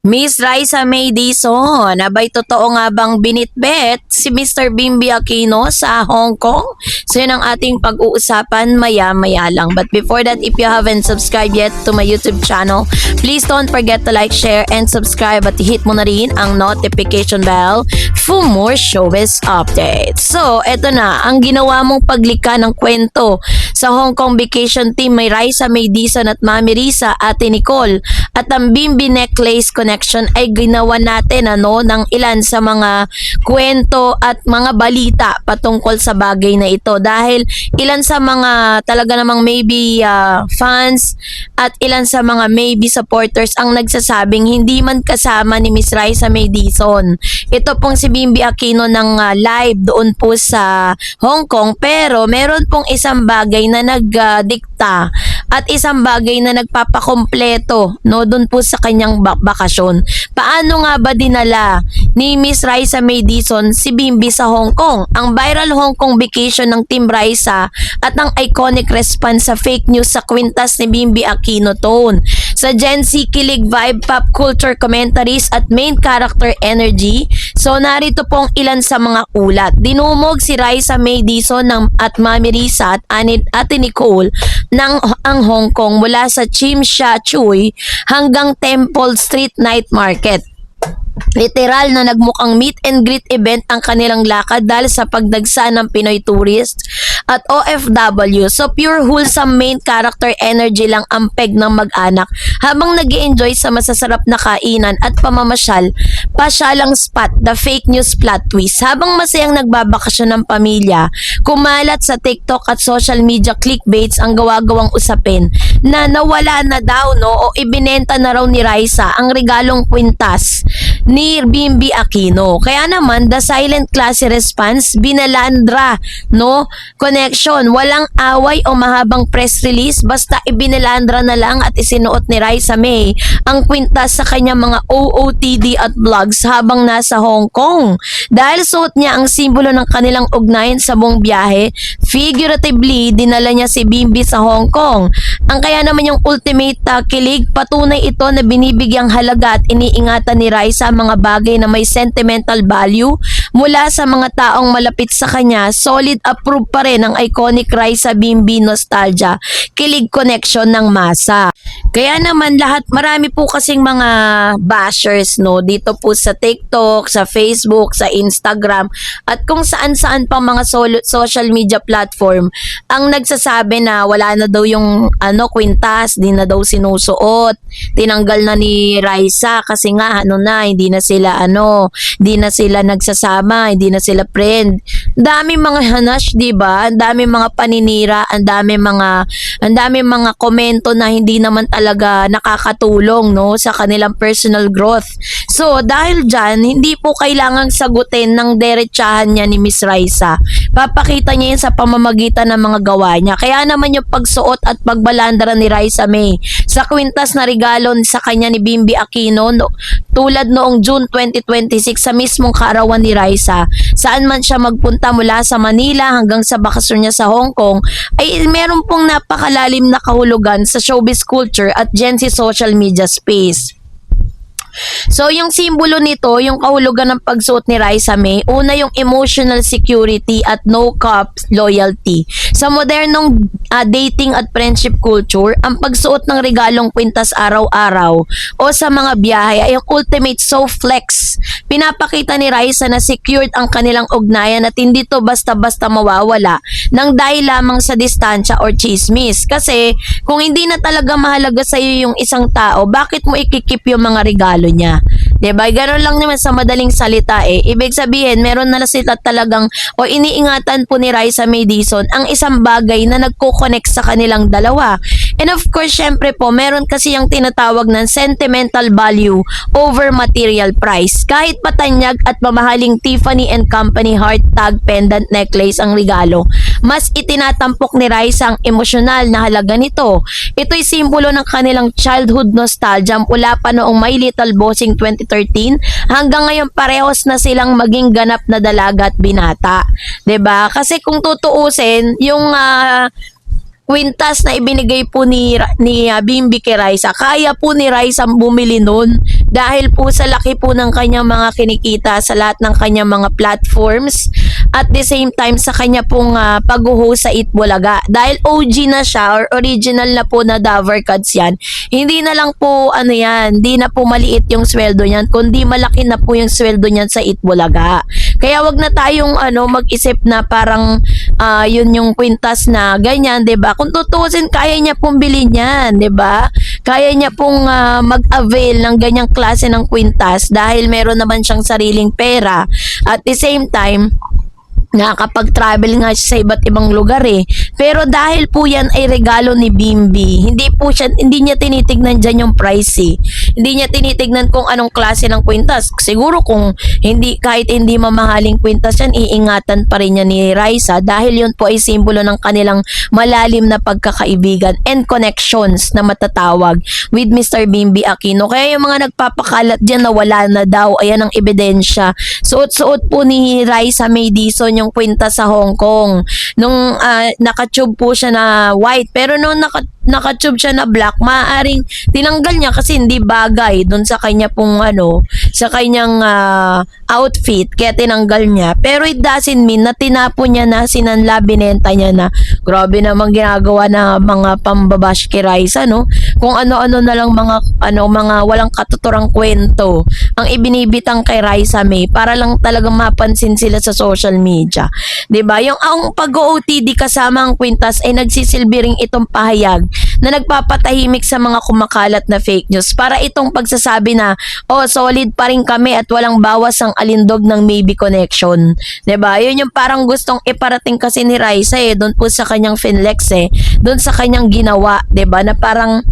Miss Raisa May Dizon, abay totoo nga bang binitbet si Mr. Bimby Aquino sa Hong Kong? So yun ang ating pag-uusapan maya-maya lang. But before that, if you haven't subscribed yet to my YouTube channel, please don't forget to like, share, and subscribe at hit mo na rin ang notification bell for more showbiz updates. So eto na, ang ginawa mong paglika ng kwento sa Hong Kong vacation team may Raisa May Dizon at Mami Risa, Ate Nicole at ang Bimby Necklace Connection ay ginawa natin ng ilan sa mga kwento at mga balita patungkol sa bagay na ito dahil ilan sa mga talaga namang maybe fans at ilan sa mga maybe supporters ang nagsasabing hindi man kasama ni Miss Raisa May Dizon. Ito pong si Bimby Aquino ng live doon po sa Hong Kong, pero meron pong isang bagay na nagdikta at isang bagay na nagpapakompleto doon po sa kanyang bakasyon. Paano nga ba dinala ni Miss Raisa May Dizon si Bimby sa Hong Kong? Ang viral Hong Kong vacation ng Team Raisa at ang iconic response sa fake news sa kwintas ni Bimby Aquino Tone. Sa Gen Z kilig vibe, pop culture commentaries at main character energy, so narito pong ilan sa mga ulat. Dinumog si Raisa May Dizon at Mami Risa at Ate Nicole ng ang Hong Kong mula sa Tsim Sha Tsui hanggang Temple Street Night Market. Literal na nagmukhang meet and greet event ang kanilang lakad dahil sa pagdagsa ng Pinoy tourist at OFW. So pure wholesome main character energy lang ang peg ng mag-anak habang nag-i-enjoy sa masasarap na kainan at pamamasyal, pasyalang spot, the fake news plot twist. Habang masayang nagbabakasyon ng pamilya, kumalat sa TikTok at social media clickbaits ang gawa-gawang usapin na nawala na daw o ibinenta na raw ni Raisa ang regalong kwintas ni Bimby Aquino. Kaya naman, the silent classy response, binalandra, connection. Walang away o mahabang press release, basta ibinalandra na lang at isinuot ni Raisa May ang kwintas sa kanyang mga OOTD at vlogs habang nasa Hong Kong. Dahil suot niya ang simbolo ng kanilang ugnayan sa buong biyahe, figuratively, dinala niya si Bimby sa Hong Kong. Ang kaya naman yung ultimate kilig, patunay ito na binibigyang halaga at iniingatan ni Raisa mga bagay na may sentimental value mula sa mga taong malapit sa kanya. Solid approve pa rin ang iconic Raisa Bimby nostalgia, kilig connection ng masa. Kaya naman marami po kasing mga bashers dito po sa TikTok, sa Facebook, sa Instagram at kung saan-saan pang mga social media platform ang nagsasabi na wala na daw yung kwintas, di na daw sinusuot, tinanggal na ni Raisa kasi nga hindi na sila nagsasama, hindi na sila friend. Dami mga hanash, 'di ba? Ang dami mga paninira, ang dami mga komento na hindi naman talaga nakakatulong sa kanilang personal growth. So, dahil diyan, hindi po kailangang sagutin ng derechahan niya ni Miss Raisa. Papakita niya 'yan sa pamamagitan ng mga gawa niya. Kaya naman yung pagsuot at pagbalandra ni Raisa May sa kwintas na regalo sa kanya ni Bimby Aquino tulad noong June 2026 sa mismong kaarawan ni Raisa, saan man siya magpunta mula sa Manila hanggang sa bakasyon niya sa Hong Kong, ay meron pong napakalalim na kahulugan sa showbiz culture at Gen Z social media space. So, yung simbolo nito, yung kahulugan ng pagsuot ni Raisa May, una yung emotional security at no-cops loyalty. Sa modernong dating at friendship culture, ang pagsuot ng regalong kwintas araw-araw o sa mga biyahe ay ang ultimate soft flex. Pinapakita ni Raisa na secured ang kanilang ugnayan at hindi to basta-basta mawawala nang dahil lamang sa distansya or chismis. Kasi kung hindi na talaga mahalaga sa iyo yung isang tao, bakit mo ikikip yung mga regalo niya? Diba? Ganon lang naman sa madaling salita Ibig sabihin, meron na sila talagang iniingatan po ni Raisa May Dizon ang isang bagay na nagko-connect sa kanilang dalawa. And of course, syempre po, meron kasi yung tinatawag ng sentimental value over material price. Kahit patanyag at mamahaling Tiffany & Company heart tag pendant necklace ang regalo, mas itinatampok ni Raisa ang emosyonal na halaga nito. Ito'y simbolo ng kanilang childhood nostalgia mula pa noong My Little Bossing 2013 hanggang ngayon parehos na silang maging ganap na dalaga at binata. 'Di ba? Kasi kung tutuusin, yung kwintas na ibinigay po ni Bimbi kay Raisa, kaya po ni Raisa bumili nun dahil po sa laki po ng kanyang mga kinikita sa lahat ng kanyang mga platforms at the same time sa kanya pong pag-host sa Itbulaga. Dahil OG na siya or original na po na Daver Cards yan, hindi na lang po hindi na po maliit yung sweldo niyan, kundi malaki na po yung sweldo niyan sa Itbulaga. Kaya wag na tayong mag-isip na parang yun yung kwintas na ganyan, 'di ba? Kung tutusin, kaya niya pong bilhin yan, 'di ba? Kaya niya pong mag-avail ng ganyang klase ng kwintas dahil meron naman siyang sariling pera. At the same time, nakakapag-travel nga siya sa iba't ibang lugar eh. Pero dahil po yan ay regalo ni Bimbi, hindi niya tinitignan dyan yung price eh. Hindi niya tinitignan kung anong klase ng kwintas. Siguro kahit hindi mamahaling kwintas yan, iingatan pa rin niya ni Raisa dahil yun po ay simbolo ng kanilang malalim na pagkakaibigan and connections na matatawag with Mr. Bimbi Aquino. Kaya yung mga nagpapakalat dyan na wala na daw, ayan ang ebidensya. Suot-suot po ni Raisa May Dizon yung kwintas sa Hong Kong. Nung nakatube po siya na white, pero nung nakatube siya na black, maaaring tinanggal niya kasi hindi bagay dun sa kanya pong sa kanyang outfit, kaya tinanggal niya. Pero it doesn't mean na tinapo niya na, sinanla, binenta niya na. Grabe namang ginagawa na mga pambabash kay Raisa, no? Kung ano-ano na lang mga walang katuturang kwento ang ibinibitang kay Raisa May para lang talagang mapansin sila sa social media. 'Di ba? Yung ang pag-OOTD kasama ang kwintas ay nagsisilbi ring itong pahayag na nagpapatahimik sa mga kumakalat na fake news para itong pagsasabi na solid pa rin kami at walang bawas ang alindog ng maybe connection. 'Di ba? Yun yung parang gustong iparating kasi ni Raisa doon po sa kanyang finlex doon sa kanyang ginawa, 'di ba? Na parang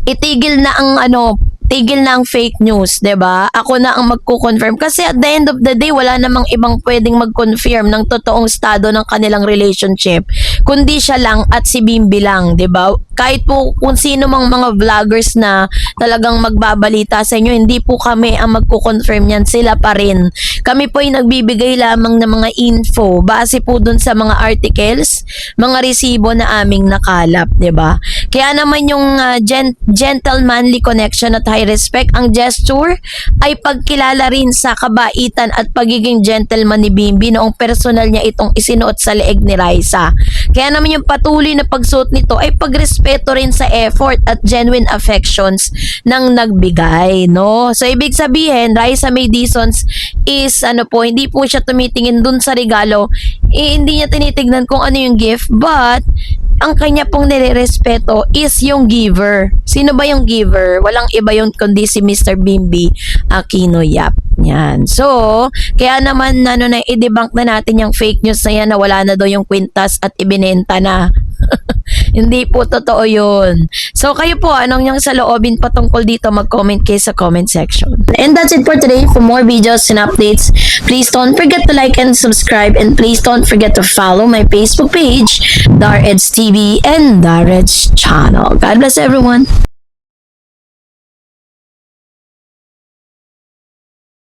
itigil na ang fake news, 'di ba? Ako na ang magko-confirm kasi at the end of the day wala namang ibang pwedeng mag-confirm ng totoong estado ng kanilang relationship kundi siya lang at si Bimbi lang, 'di ba? Kahit po kung sino mang mga vloggers na talagang magbabalita sa inyo, hindi po kami ang magko-confirm niyan, sila pa rin. Kami po ay nagbibigay lamang ng mga info base po dun sa mga articles, mga resibo na aming nakalap, 'di ba? Kaya naman yung gentlemanly connection at high respect, ang gesture ay pagkilala rin sa kabaitan at pagiging gentleman ni Bimbi noong personal niya itong isinuot sa leeg ni Raisa. Kaya naman yung patuloy na pagsuot nito ay pagrespeto rin sa effort at genuine affections ng nagbigay, no? So ibig sabihin, Raisa May Dizon is hindi po siya tumitingin dun sa regalo, hindi niya tinitignan kung ano yung gift, but ang kanya pong nirerespeto is yung giver. Sino ba yung giver? Walang iba yung kundi si Mr. Bimbi Aquino Yap. Yan. So, kaya naman i-debunk na natin yung fake news na yan na wala na daw yung kwintas at ibinenta na. Hindi po totoo yun. So, kayo po, anong yung saloobin patungkol dito, mag-comment kayo sa comment section. And that's it for today. For more videos and updates, please don't forget to like and subscribe, and please don't forget to follow my Facebook page, Dareds TV and Dareds Channel. God bless everyone.